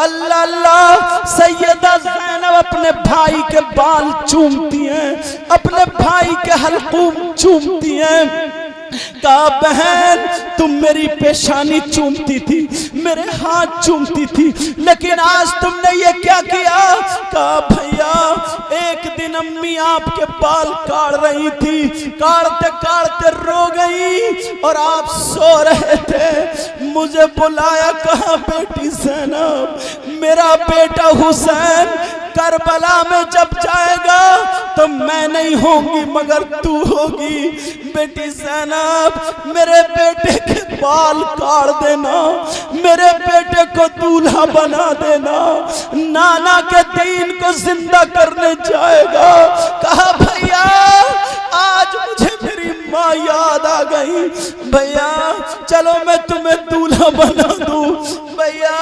اللہ اللہ سیدہ زینب اپنے بھائی کے بال چومتی ہیں, اپنے بھائی کے حلقوم چومتی ہیں. کہا بہن تم میری پیشانی چومتی تھی, میرے ہاتھ چومتی تھی, لیکن آج تم نے یہ کیا کیا. کہا بھیا ایک دن امی آپ کے بال کاٹ رہی تھی, کاٹتے کاٹتے رو گئی اور آپ سو رہے تھے, مجھے بلایا. کہا بیٹی زینب میرا بیٹا حسین کربلا میں جب جائے گا تو میں نہیں ہوں گی مگر تو ہوگی. بیٹی زینب میرے بیٹے کے بال کاٹ دینا, میرے بیٹے کو دولہا بنا دینا, نانا کے دین کو زندہ کرنے جائے گا. کہا بھیا آج مجھے میری ماں یاد آ گئی, بھیا چلو میں تمہیں دولہا بنا دوں, بھیا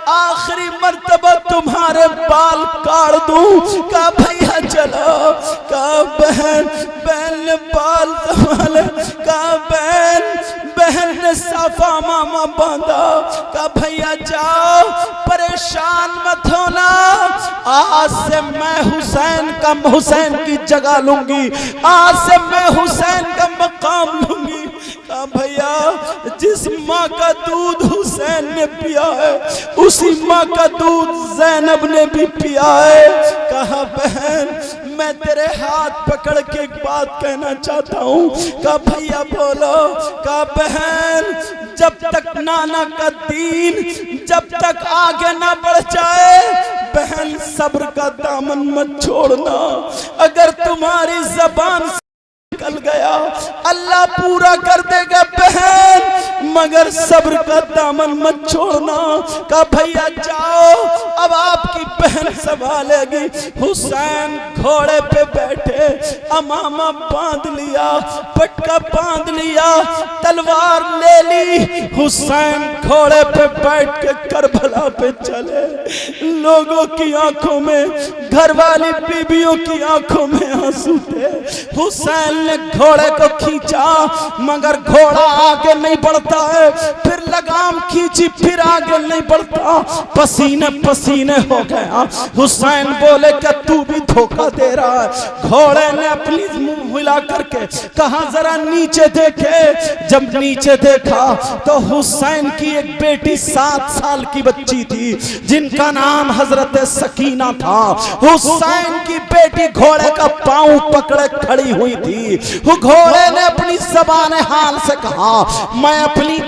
آخری مرتبہ تمہارے بال کاٹ دوں. کہا بھیا چلو. کہا بہن بہن نے بال سنبھالے. کہا بہن نے صافہ ماما باندھا. کہا بھیا جاؤ پریشان مت ہونا, آج سے میں حسین کی جگہ لوں گی, آج سے میں حسین کا مقام لوں گی. کہا بھیا جس ماں کا دودھ حسین نے پیا ہے اسی ماں کا دودھ زینب نے بھی پیا ہے. کہا بہن میں تیرے ہاتھ پکڑ کے ایک بات کہنا چاہتا ہوں. کہا بھیا بولو. کہا بہن جب تک نانا کا دین جب تک آگے نہ بڑھ جائے بہن صبر کا دامن مت چھوڑنا. اگر تمہاری زبان سے نکل گیا اللہ پورا کر دے گا بہن, مگر صبر کا دامن مت چھوڑنا. کہا بھیا جاؤ اب آپ کی بہن سنبھالے گی. حسین گھوڑے پہ بیٹھے, امامہ باندھ لیا, پٹکا باندھ لیا, تلوار لے لی. حسین گھوڑے پہ بیٹھ کے کربلا پہ چلے. لوگوں کی آنکھوں میں, گھر والی بیویوں کی آنکھوں میں آنسو تھے. حسین نے گھوڑے کو کھینچا مگر گھوڑا آگے نہیں بڑھتا ہے, پھر لگام کھینچی پھر آگے نہیں بڑھتا, پسینے پسینے ہو گیا. حسین بولے کہ تو بھی دھوکہ دے رہا ہے. گھوڑے نے اپنی منہ ہلا کر کے کہا ذرا نیچے دیکھے. جب نیچے دیکھا تو حسین کی ایک بیٹی 7 سال کی بچی تھی جن کا نام حضرت سکینہ تھا. حسین کی بیٹی گھوڑے کا پاؤں پکڑے کھڑی ہوئی تھی. وہ گھوڑے نے اپنی زبان حال سے کہا میں اپنی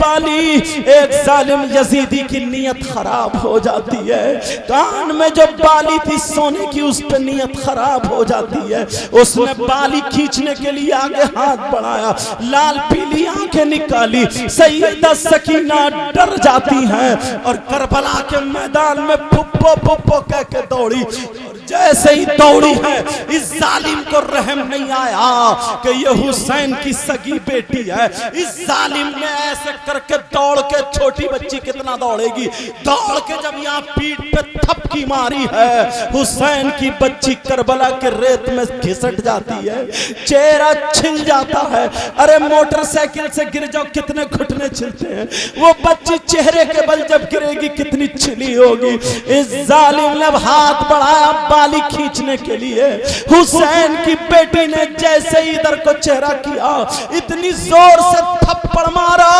بالی ایک ظالم یزیدی کی نیت خراب ہو جاتی ہے، کان میں جو بالی تھی سونے کی اس پہ نیت خراب ہو جاتی ہے، اس نے بالی کھینچنے کے لیے آگے ہاتھ بڑھایا، لال پیلی آنکھیں نکالی، سیدہ سکینہ ڈر جاتی ہیں اور کربلا کے میدان میں پھپو پھپو کہہ کے دوڑی، جیسے ہی دوڑی ہے اس ظالم کو رحم نہیں آیا کہ یہ حسین کی سگی بیٹی ہے، اس ظالم نے ایسے کر کے دوڑ کے، چھوٹی بچی کتنا دوڑے گی، دوڑ کے جب یہاں پیٹ پہ تھپکی ماری ہے، حسین کی بچی کربلا کے ریت میں گھسٹ جاتی ہے، چہرہ چھل جاتا ہے، ارے موٹر سائیکل سے گر جاؤ کتنے گھٹنے چھلتے ہیں، وہ بچی چہرے کے بل جب گرے گی کتنی چھلی ہوگی، اس ظالم نے ہاتھ بڑھایا بالی کھینچنے کے لیے، حسین کی بیٹی نے جیسے ہی ادھر کو چہرہ کیا اتنی زور سے تھپڑ مارا،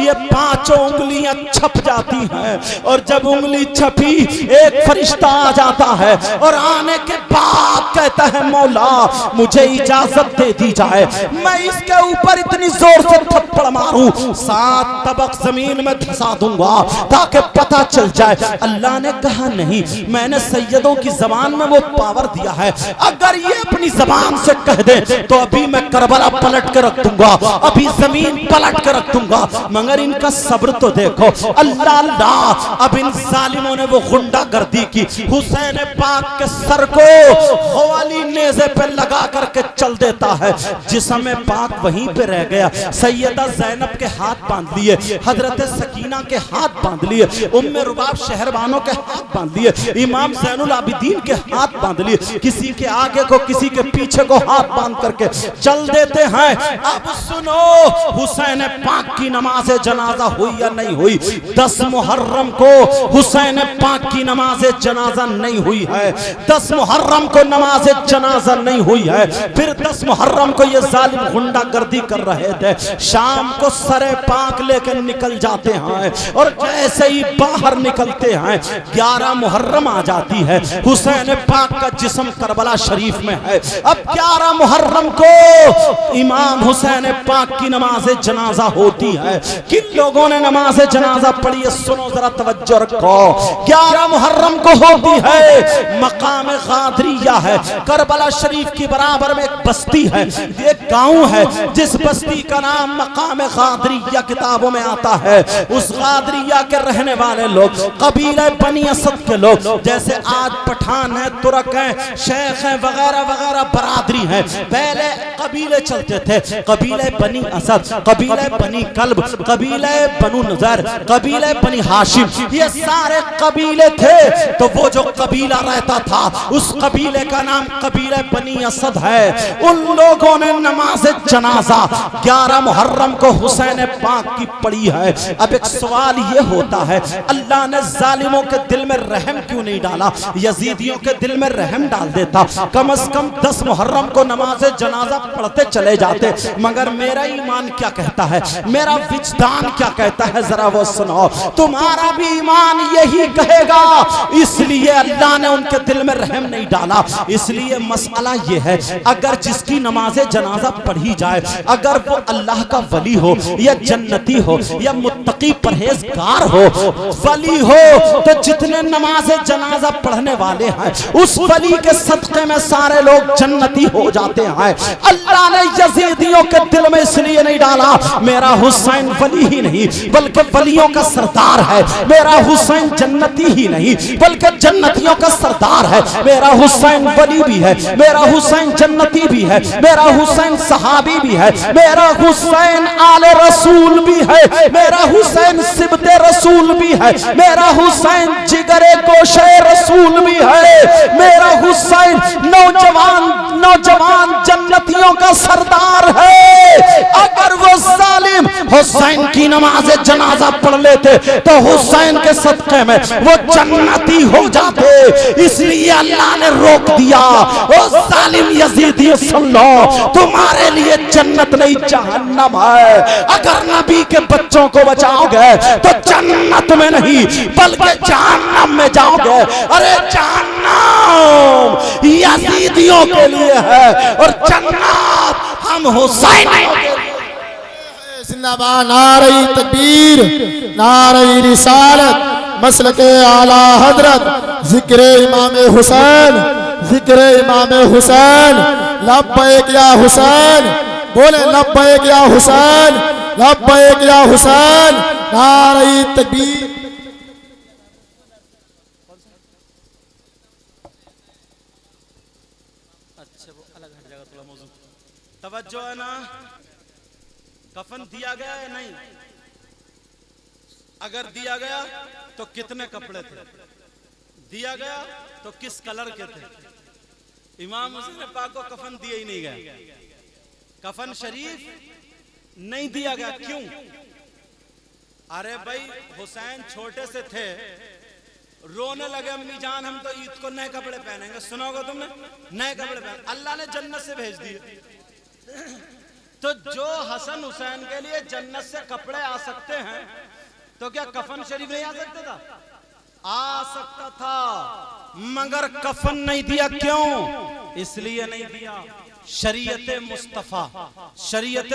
یہ پانچوں انگلیاں چھپ جاتی ہیں، اور جب انگلی چھپی ایک فرشتہ آ جاتا ہے اور آنے کے بعد کہتا ہے مولا مجھے اجازت دے دی جائے میں اس کے اوپر اتنی زور سے تھپڑ ماروں 7 طبق زمین میں دھسا دوں گا تاکہ پتہ چل جائے۔ اللہ نے کہا نہیں، میں نے سیدوں کی زبان میں وہ پاور دیا ہے، اگر یہ اپنی زبان سے کہہ دے تو ابھی میں کربلا پلٹ کے رکھ دوں گا، ابھی زمین پلٹ کے رکھ دوں گا، مگر ان کا صبر تو دیکھو۔ اللہ اللہ، اب ان ظالموں نے وہ غنڈہ گردی کی، حسین پاک کے سر کو خوالی نیزے پہ لگا کر کے چل دیتا ہے، جسم پاک وہیں پہ رہ گیا، سیدہ زینب کے ہاتھ باندھ لیے، حضرت سکینہ کے ہاتھ باندھ لیے، ام رباب شہربانوں کے ہاتھ باندھ لیے، امام زین العابدین کے ہاتھ باندھ لیے، کسی کے آگے کو کسی کے پیچھے کو ہاتھ باندھ کر کے چل دیتے ہیں۔ اب سنو حسین پاک کی نماز جنازہ ہوئی یا نہیں ہوئی؟ 10 محرم کو حسین پاک کی نماز جنازہ نہیں ہوئی ہے، 10 محرم کو نماز جنازہ نہیں ہوئی ہے، پھر 10 محرم کو یہ ظالم غنڈہ گردی کر رہے تھے، شام کو سر پاک لے کے نکل جاتے ہیں، اور جیسے ہی باہر نکلتے ہیں 11 محرم آ جاتی ہے، حسین پاک کا جسم کربلا شریف میں ہے۔ اب 11 محرم کو امام حسین پاک کی نماز جنازہ ہوتی ہے۔ کن لوگوں نے نماز جنازہ پڑھی ہے؟ سنو ذرا توجہ رکھو۔ 11 محرم کو ہوتی ہے، مقام غادریہ ہے، کربلا شریف کی برابر میں ایک بستی ہے، ایک گاؤں ہے جس بستی کا نام مقام غادریہ کتابوں میں آتا ہے۔ اس غادریہ کے رہنے والے لوگ قبیلہ بنی اسد کے لوگ، جیسے آج پٹھان ہیں، ترک ہیں، شیخ ہیں، وغیرہ وغیرہ برادری ہیں، پہلے قبیلے چلتے تھے، قبیلہ بنی اسد، قبیلہ بنی کلب، قبیلہ بنو نظر، قبیلہ بنی ہاشم، یہ سارے قبیلے تھے۔ تو وہ جو قبیلہ رہتا تھا اس قبیلے کا نام قبیلہ بنی اسد ہے۔ ان لوگوں نے نماز جنازہ 11 محرم کو حسین پاک کی پڑھی ہے۔ اب ایک سوال یہ ہوتا ہے، اللہ نے ظالموں کے دل میں رحم کیوں نہیں ڈالا؟ یزیدیوں کے دل میں رحم ڈال دیتا، کم از کم 10 محرم کو نماز جنازہ پڑھتے چلے جاتے۔ مگر میرا ایمان کیا کہتا ہے، میرا وجدان کیا کہتا ہے، ذرا وہ سنو۔ تمہارا بھی ایمان یہی کہے گا، اس لیے اللہ نے ان کے دل میں رحم نہیں ڈالا۔ اس لیے مسئلہ یہ ہے، اگر جس کی نماز جنازہ پڑھی جائے، اگر وہ اللہ کا ولی ہو یا جنتی ہو یا متقی پرہیزگار ہو، ولی ہو، تو جتنے نماز جنازہ پڑھنے والے ہیں اس ولی کے صدقے میں سارے لوگ جنتی ہو جاتے ہیں۔ اللہ نے یزیدیوں کے دل میں اس لیے نہیں ڈالا، میرا حسین ولی ہی نہیں بلکہ ولیوں کا سردار ہے، میرا حسین جنتی ہی نہیں بلکہ جنتیوں کا سردار ہے، میرا حسین ولی بھی ہے، میرا حسین جنتی بھی ہے، میرا حسین صحابی بھی ہے، میرا حسین آل رسول بھی ہے، میرا حسین سبت رسول بھی ہے، میرا حسین جگر گوشے رسول بھی ہے، میرا حسین نوجوان جنتیوں کا سردار ہے۔ اگر وہ ظالم حسین کی نماز جنازہ پڑھ لیتے تو حسین کے صدقے میں وہ جنتی ہو جاتے، اس لیے اللہ نے روک دیا۔ او ظالم یزیدی سن لو، تمہارے لیے جنت نہیں جہنم ہے۔ اگر نبی کے بچوں کو بچاؤ گے تو جنت میں نہیں بلکہ جہنم میں جاؤ گے۔ ارے جہنم یزیدیوں کے لیے ہے اور جنت ہم حسینیوں کے لیے۔ زندہ باد نعرہ تکبیر نعرہ رسالت مسلک اعلی حضرت ذکر امام حسین ذکر امام حسین لبیک یا حسین بولے لبیک یا حسین لبیک یا حسین نعرہ تکبیر توجہ ہے نا کفن دیا گیا ہے نہیں اگر دیا گیا تو کتنے کپڑے تھے دیا گیا تو کس کلر کے تھے امام حسین پاک کو کفن دیا ہی نہیں گیا کفن شریف نہیں دیا گیا کیوں ارے بھائی حسین چھوٹے سے تھے رونے لگے امی جان ہم تو عید کو نئے کپڑے پہنیں گے سنو گے تم نے نئے کپڑے پہنے اللہ نے جنت سے بھیج دیے تو جو حسن حسین کے لیے جنت سے کپڑے آ سکتے ہیں تو کیا کفن شریف نہیں آ سکتا تھا آ سکتا تھا مگر کفن نہیں دیا کیوں اس لیے نہیں دیا شریعت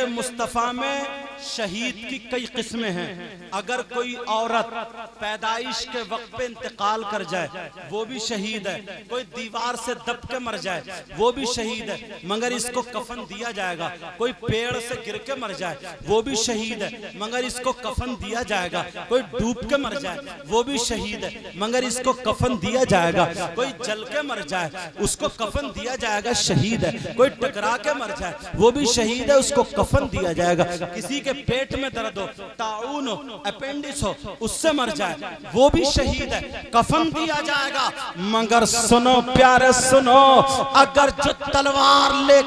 مصطفیٰ میں شہید کی کئی قسمیں ہیں اگر کوئی عورت پیدائش کے وقت پہ انتقال کر جائے وہ بھی شہید ہے کوئی دیوار سے دب کے مر جائے وہ بھی شہید ہے مگر اس کو کفن دیا جائے گا کوئی پیڑ سے گر کے مر جائے وہ بھی شہید ہے مگر اس کو کفن دیا جائے گا کوئی ڈوب کے مر جائے وہ بھی شہید ہے مگر اس کو کفن دیا جائے گا کوئی جل کے مر جائے اس کو کفن دیا جائے گا شہید ہے کوئی ٹکرا کے مر جائے وہ بھی شہید ہے اس کو کفن دیا جائے گا کسی کے پیٹ میں درد ہو طاعون ہو اپینڈکس ہو اس سے مر جائے وہ بھی شہید ہے کفن دیا جائے گا مگر سنو پیارے سنو اگر جو تلوار لے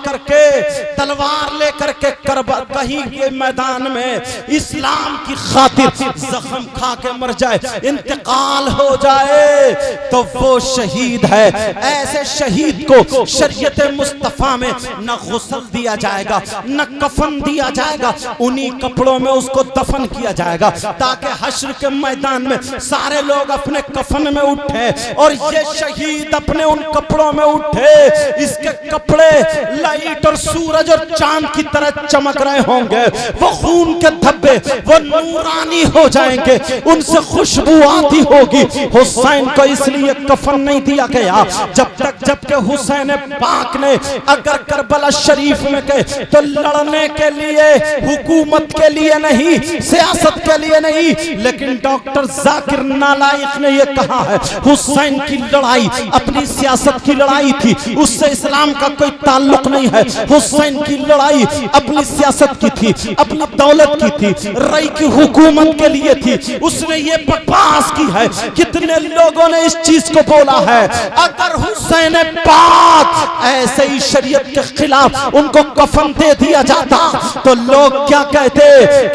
کر کے کربلا کہیں کے میدان میں اسلام کی خاطر زخم کھا کے مر جائے انتقال ہو جائے تو وہ شہید ہے ایسے شہید کو شریعت مصطفیٰ میں نہ غسل دیا جائے گا نہ کفن دیا جائے گا انہی کپڑوں میں اس کو دفن کیا جائے گا تاکہ حشر کے میدان میں سارے لوگ اپنے کفن میں اٹھے اور یہ شہید اپنے ان کپڑوں میں اٹھے اس کے کپڑے لائٹ اور سورج اور چاند کی طرح چمک رہے ہوں گے وہ خون کے دھبے وہ نورانی ہو جائیں گے ان سے خوشبو آتی ہوگی حسین کو اس لیے کفن نہیں دیا گیا جب کہ حسین پاک نے اگر کربلا شریف میں گئے تو لڑنے کے لیے حکومت کے لیے نہیں سیاست کے لیے نہیں لیکن ڈاکٹر ذاکر نالائق نے یہ کہا ہے حسین کی لڑائی اپنی سیاست کی لڑائی تھی اس سے اسلام کا کوئی تعلق نہیں ہے حسین کی لڑائی اپنی سیاست کی تھی اپنی دولت کی تھی رئی کی حکومت کے لیے تھی اس نے یہ بکواس کی ہے کتنے لوگوں نے اس چیز کو بولا ہے اگر حسین پاک ایسے ہی شریعت کے خلاف ان کو کفن دے دیا جاتا تو لوگ کیا کہتے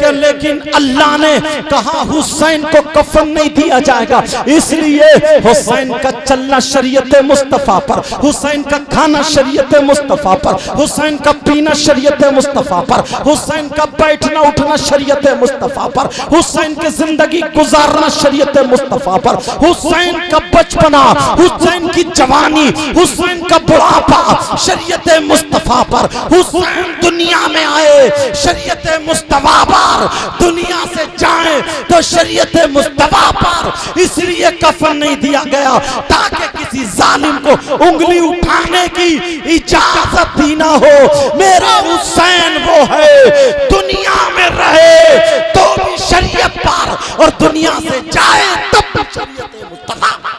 کہ لیکن اللہ نے کہا حسین کو کفن نہیں دیا جائے گا اس لیے حسین کا چلنا شریعت مصطفیٰ پر حسین کا کھانا شریعت مصطفیٰ پر حسین کا پینا شریعت مصطفیٰ پر حسین کا بیٹھنا اٹھنا شریعت مصطفیٰ پر حسین کی زندگی گزارنا شریعت مصطفیٰ پر حسین کا بچپنا حسین کی جوانی حسین کا بڑھاپا شریعت مصطفیٰ پر حسین دنیا میں آئے شریعت مصطفیٰ پر دنیا سے جائیں تو شریعت مصطفیٰ پر اس لیے کفن نہیں دیا گیا تاکہ کسی ظالم کو انگلی اٹھانے کی اجازت ہی نہ ہو میرا حسین وہ ہے دنیا میں رہے تو بھی شریعت پر اور دنیا سے جائے تب بھی شریعت مصطفیٰ پر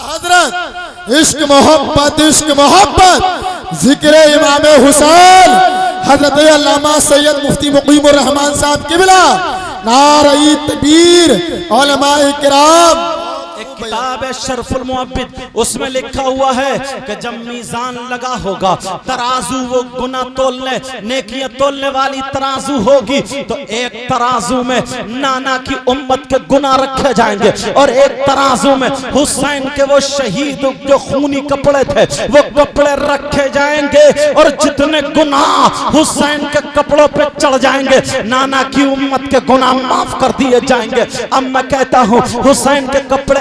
حضرت عشق محبت ذکر امام حسین حضرت علامہ سید مفتی مقیم الرحمان صاحب قبلہ نعرہ تکبیر علماء کرام ایک کتاب ہے شرف المعبد اس میں لکھا ہوا ہے کہ جب میزان لگا ہوگا ترازو وہ گناہ تولنے نیکیاں تولنے والی ترازو ہوگی تو ایک ترازو میں نانا کی امت کے گناہ رکھے جائیں گے اور ایک ترازو میں حسین کے وہ شہید جو خونی کپڑے تھے وہ کپڑے رکھے جائیں گے اور جتنے گناہ حسین کے کپڑوں پہ چڑھ جائیں گے نانا کی امت کے گناہ معاف کر دیے جائیں گے اب میں کہتا ہوں حسین کے کپڑے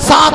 7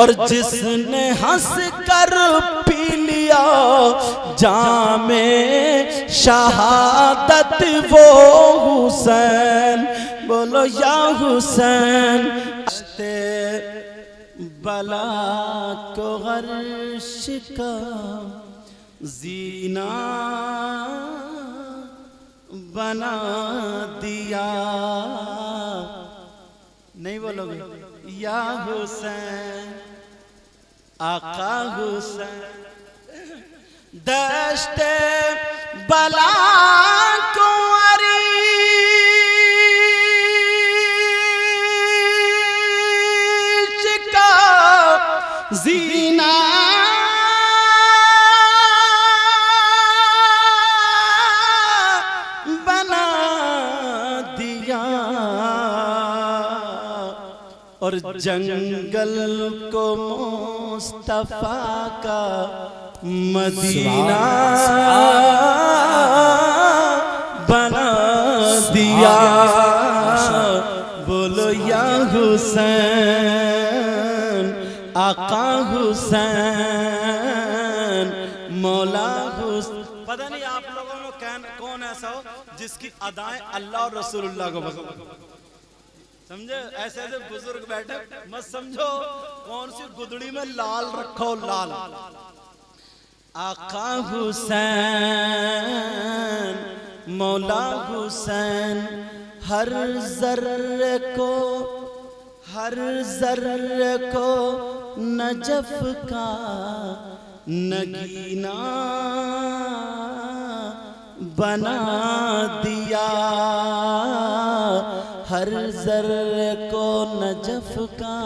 اور جس نے ہنس کر پی لیا جام شہادت وہ حسین، بولو یا حسین۔ بلا کو غرش کا زینہ بنا دیا، نہیں بولو گے یا حسین آقا حسین۔ دشت بلا کو عریش کا زینہ بنا دیا، اور جنگل کو مصطفیٰ کا مدینہ بنا دیا، بولو یا حسین آقا حسین مولا حسین۔ پتہ نہیں آپ لوگوں میں کون ایسا ہو جس کی ادائیں اللہ اور رسول اللہ کو پسند، سمجھے؟ ایسے ایسے بزرگ بیٹھے مت سمجھو کون سی گدڑی میں لال رکھو، لال۔ آقا حسین مولا حسین ہر ذرے کو نجف کا نگینہ بنا دیا، ہر ذرے کو نجف کا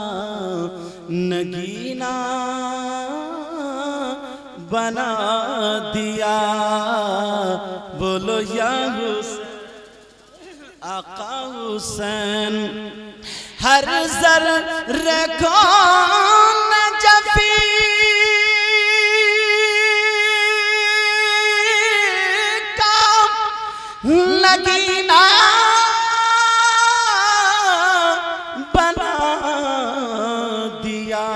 نگینہ بنا دیا، بولو یا حسین آقا حسین۔ ہر ذرے کو نجفی کا نگینہ بنا دیا،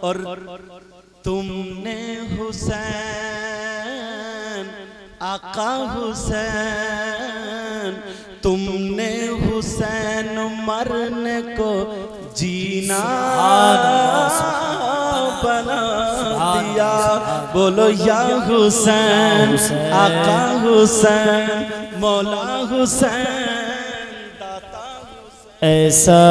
اور تم نے حسین آقا حسین، تم نے حسین مرنے کو جینا بنا دیا، بولو یا حسین آقا حسین مولا حسین داتا حسین۔ ایسا